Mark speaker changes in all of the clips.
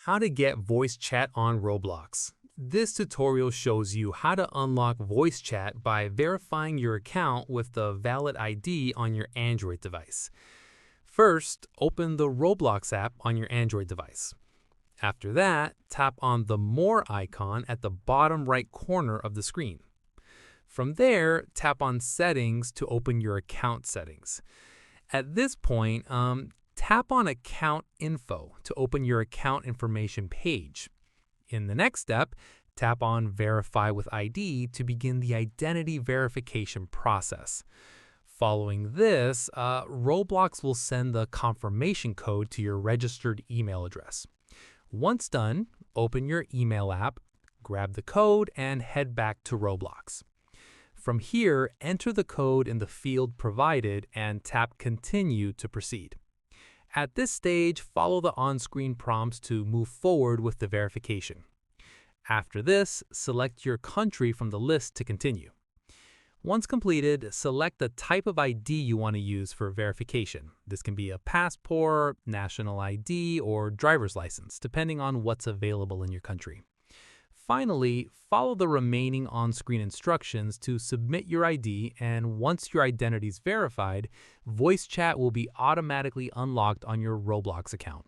Speaker 1: How to get voice chat on Roblox. This tutorial shows you how to unlock voice chat by verifying your account with the valid ID on your Android device. First, open the Roblox app on your Android device. After that, tap on the More icon at the bottom right corner of the screen. From there, tap on Settings to open your account settings. At this point, tap on Account Info to open your account information page. In the next step, tap on Verify with ID to begin the identity verification process. Following this, Roblox will send the confirmation code to your registered email address. Once done, open your email app, grab the code, and head back to Roblox. From here, enter the code in the field provided and tap Continue to proceed. At this stage, follow the on-screen prompts to move forward with the verification. After this, select your country from the list to continue. Once completed, select the type of ID you want to use for verification. This can be a passport, national ID, or driver's license, depending on what's available in your country. Finally, follow the remaining on-screen instructions to submit your ID, and once your identity is verified, voice chat will be automatically unlocked on your Roblox account.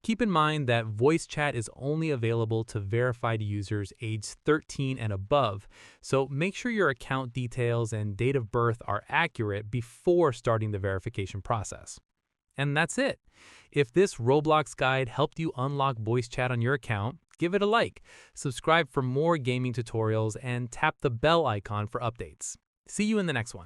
Speaker 1: Keep in mind that voice chat is only available to verified users aged 13 and above, so make sure your account details and date of birth are accurate before starting the verification process. And that's it. If this Roblox guide helped you unlock voice chat on your account, give it a like, subscribe for more gaming tutorials, and tap the bell icon for updates. See you in the next one.